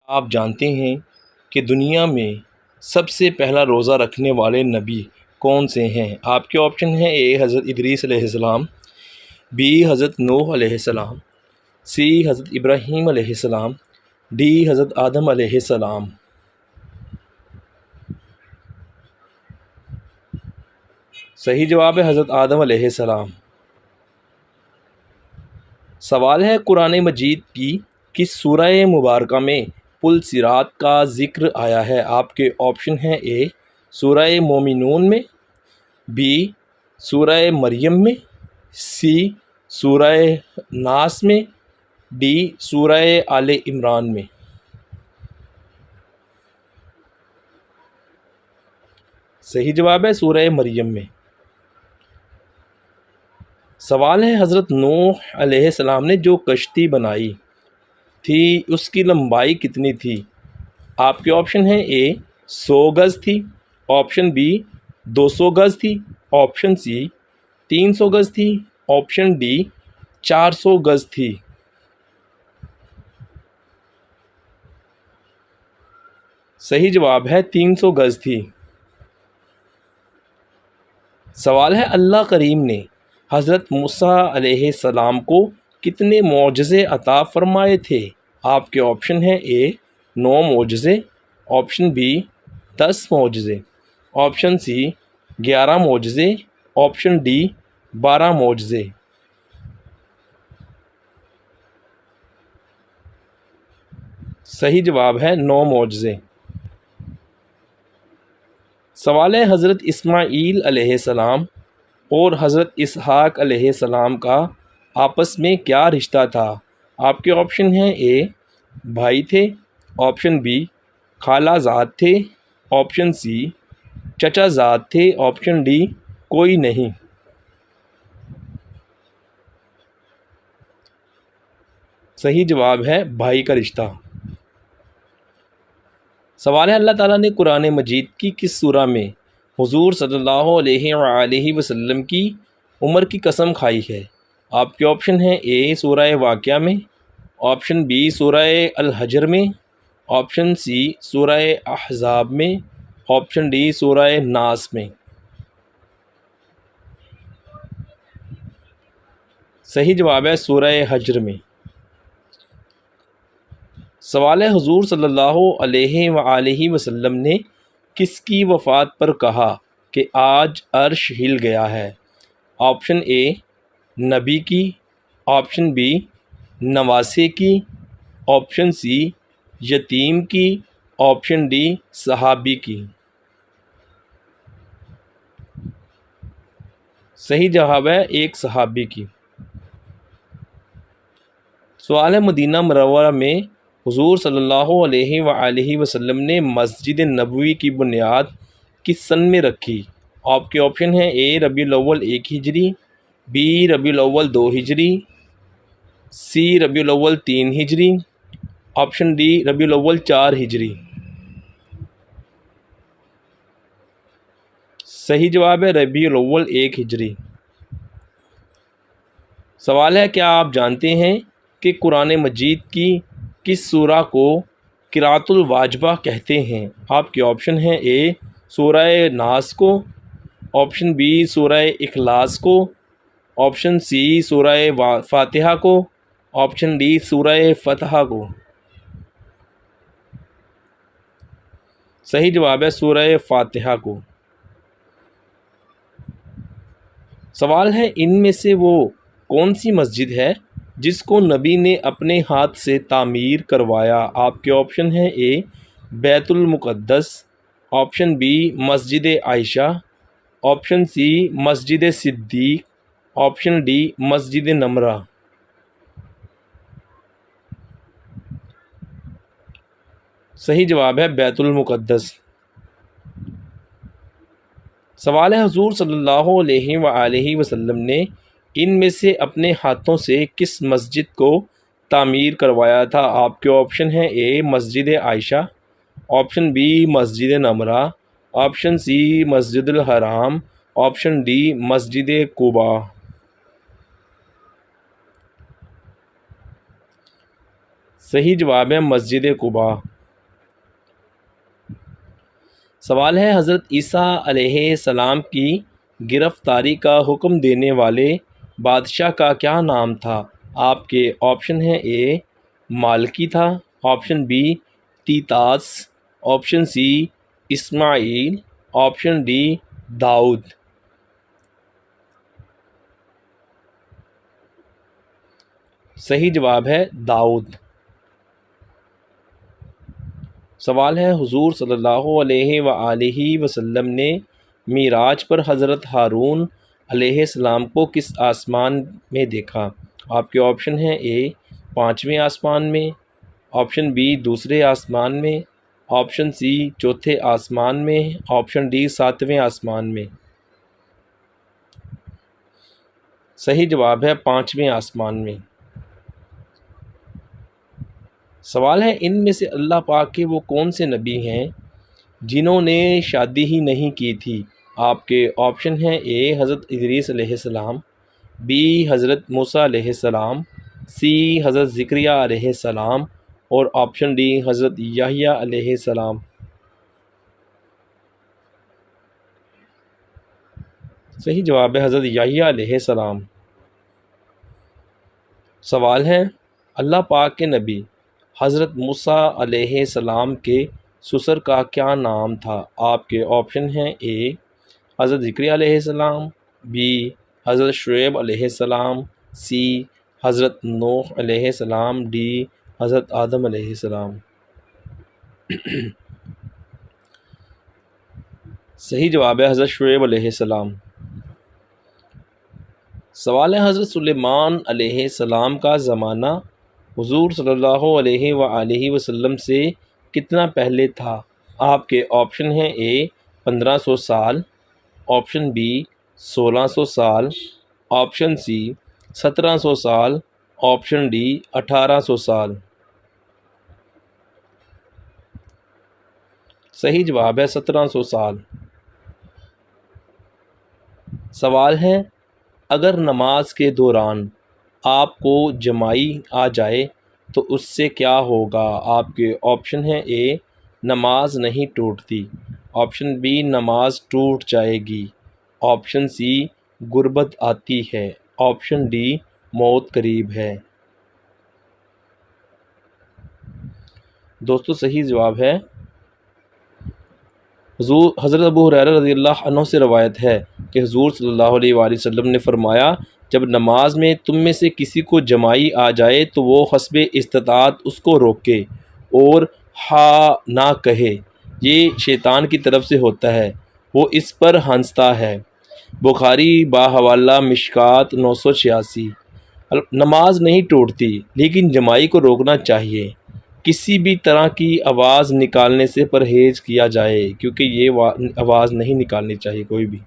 آپ جانتے ہیں کہ دنیا میں سب سے پہلا روزہ رکھنے والے نبی کون سے ہیں؟ آپ کے آپشن ہیں: اے حضرت ادریس علیہ السلام، بی حضرت نوح علیہ السلام، سی حضرت ابراہیم علیہ السلام، ڈی حضرت آدم علیہ السلام۔ صحیح جواب ہے حضرت آدم علیہ السلام۔ سوال ہے: قرآن مجید کی کس سورہ مبارکہ میں پل صراط کا ذکر آیا ہے؟ آپ کے آپشن ہیں: اے سورہ مومنون میں، بی سورہ مریم میں، سی سورہ ناس میں، ڈی سورہ آل عمران میں۔ صحیح جواب ہے سورہ مریم میں۔ سوال ہے: حضرت نوح علیہ السلام نے جو کشتی بنائی تھی اس کی لمبائی کتنی تھی؟ آپ کے آپشن ہیں: اے 100 گز تھی، آپشن بی 200 گز تھی، آپشن سی 300 گز تھی، آپشن ڈی 400 گز تھی۔ صحیح جواب ہے 300 گز تھی۔ سوال ہے: اللہ کریم نے حضرت موسیٰ علیہ السلام کو کتنے معجزے عطا فرمائے تھے؟ آپ کے آپشن ہیں: اے 9 معجزے، آپشن بی 10 معجزے، آپشن سی 11 معجزے، آپشن ڈی 12 معجزے۔ صحیح جواب ہے 9 معجزے۔ سوال ہے: حضرت اسماعیل علیہ السلام اور حضرت اسحاق علیہ السلام کا آپس میں کیا رشتہ تھا؟ آپ کے آپشن ہیں: اے بھائی تھے، آپشن بی خالہ زاد تھے، آپشن سی چچا زاد تھے، آپشن ڈی کوئی نہیں۔ صحیح جواب ہے بھائی کا رشتہ۔ سوال ہے: اللہ تعالیٰ نے قرآن مجید کی کس سورہ میں حضور صلی اللہ علیہ وآلہ وسلم کی عمر کی قسم کھائی ہے؟ آپ کے آپشن ہیں: اے سورہ واقعہ میں، آپشن بی سورہ الحجر میں، آپشن سی سورہ احزاب میں، آپشن ڈی سورہ ناس میں۔ صحیح جواب ہے سورہ حجر میں۔ سوال ہے: حضور صلی اللہ علیہ وآلہ وسلم نے کس کی وفات پر کہا کہ آج عرش ہل گیا ہے؟ آپشن اے نبی کی، آپشن بی نواسے کی، آپشن سی یتیم کی، آپشن ڈی صحابی کی۔ صحیح جواب ہے ایک صحابی کی۔ سوال ہے: مدینہ منورہ میں حضور صلی اللہ علیہ وآلہ وسلم نے مسجد نبوی کی بنیاد کس سن میں رکھی؟ آپ کے آپشن ہیں: اے ربیع الاول 1 ہجری، بی ربیع الاول 2 ہجری، سی ربیع الاول 3 ہجری، آپشن ڈی ربیع الاول 4 ہجری۔ صحیح جواب ہے ربیع الاول 1 ہجری۔ سوال ہے: کیا آپ جانتے ہیں کہ قرآن مجید کی کس سورہ کو قراءۃ الواجبہ کہتے ہیں؟ آپ کے آپشن ہیں: اے سورہ ناس کو، آپشن بی سورہ اخلاص کو، آپشن سی سورہ فاتحہ کو، آپشن ڈی سورہ فتح کو۔ صحیح جواب ہے سورہ فاتحہ کو۔ سوال ہے: ان میں سے وہ کون سی مسجد ہے جس کو نبی نے اپنے ہاتھ سے تعمیر کروایا؟ آپ کے آپشن ہیں: اے بیت المقدس، آپشن بی مسجد عائشہ، آپشن سی مسجد صدیق، آپشن ڈی مسجد نمرہ۔ صحیح جواب ہے بیت المقدس۔ سوال ہے: حضور صلی اللہ علیہ وآلہ وسلم نے ان میں سے اپنے ہاتھوں سے کس مسجد کو تعمیر کروایا تھا؟ آپ کے آپشن ہیں: اے مسجد عائشہ، آپشن بی مسجد نمرہ، آپشن سی مسجد الحرام، آپشن ڈی مسجد قباء۔ صحیح جواب ہے مسجد قباء۔ سوال ہے حضرت عیسیٰ علیہ السلام کی گرفتاری کا حکم دینے والے بادشاہ کا کیا نام تھا؟ آپ کے آپشن ہیں اے مالکی تھا، آپشن بی تیتاس، آپشن سی اسماعیل، آپشن ڈی داؤد۔ صحیح جواب ہے داؤد۔ سوال ہے حضور صلی اللہ علیہ وآلہ وسلم نے معراج پر حضرت ہارون علیہ السلام کو کس آسمان میں دیکھا؟ آپ کے آپشن ہیں اے 5ویں آسمان میں، آپشن بی دوسرے آسمان میں، آپشن سی چوتھے آسمان میں، آپشن ڈی 7ویں آسمان میں۔ صحیح جواب ہے 5ویں آسمان میں۔ سوال ہے ان میں سے اللہ پاک کے وہ کون سے نبی ہیں جنہوں نے شادی ہی نہیں کی تھی؟ آپ کے آپشن ہیں اے حضرت ادریس علیہ السلام، بی حضرت موسیٰ علیہ السلام، سی حضرت زکریا علیہ السلام، اور آپشن ڈی حضرت یحییٰ علیہ السلام۔ صحیح جواب ہے حضرت یحییٰ علیہ السلام۔ سوال ہے اللہ پاک کے نبی حضرت موسیٰ علیہ السلام کے سسر کا کیا نام تھا؟ آپ کے آپشن ہیں اے حضرت زکریا علیہ السلام، بی حضرت شعیب علیہ السلام، سی حضرت نوح علیہ السلام، ڈی حضرت آدم علیہ السلام۔ صحیح جواب ہے حضرت شعیب علیہ السلام۔ سوال ہے حضرت سلیمان علیہ السلام کا زمانہ حضور صلی اللہ علیہ وآلہ وسلم سے کتنا پہلے تھا؟ آپ کے آپشن ہیں اے 1500 سال، آپشن بی 1600 سال، آپشن سی 1700 سال، آپشن ڈی 1800 سال۔ صحیح جواب ہے 1700 سال۔ سوال ہے اگر نماز کے دوران آپ کو جمائی آ جائے تو اس سے کیا ہوگا؟ آپ کے آپشن ہیں اے نماز نہیں ٹوٹتی، آپشن بی نماز ٹوٹ جائے گی، آپشن سی غربت آتی ہے، آپشن ڈی موت قریب ہے۔ دوستو صحیح جواب ہے حضرت ابو ہریرہ رضی اللہ عنہ سے روایت ہے کہ حضور صلی اللہ علیہ وآلہ وسلم نے فرمایا جب نماز میں تم میں سے کسی کو جمائی آ جائے تو وہ حسب استطاعت اس کو روکے اور ہا نہ کہے، یہ شیطان کی طرف سے ہوتا ہے، وہ اس پر ہنستا ہے۔ بخاری باحوالہ مشکات 986۔ نماز نہیں ٹوٹتی لیکن جمائی کو روکنا چاہیے، کسی بھی طرح کی آواز نکالنے سے پرہیز کیا جائے کیونکہ یہ آواز نہیں نکالنی چاہیے کوئی بھی۔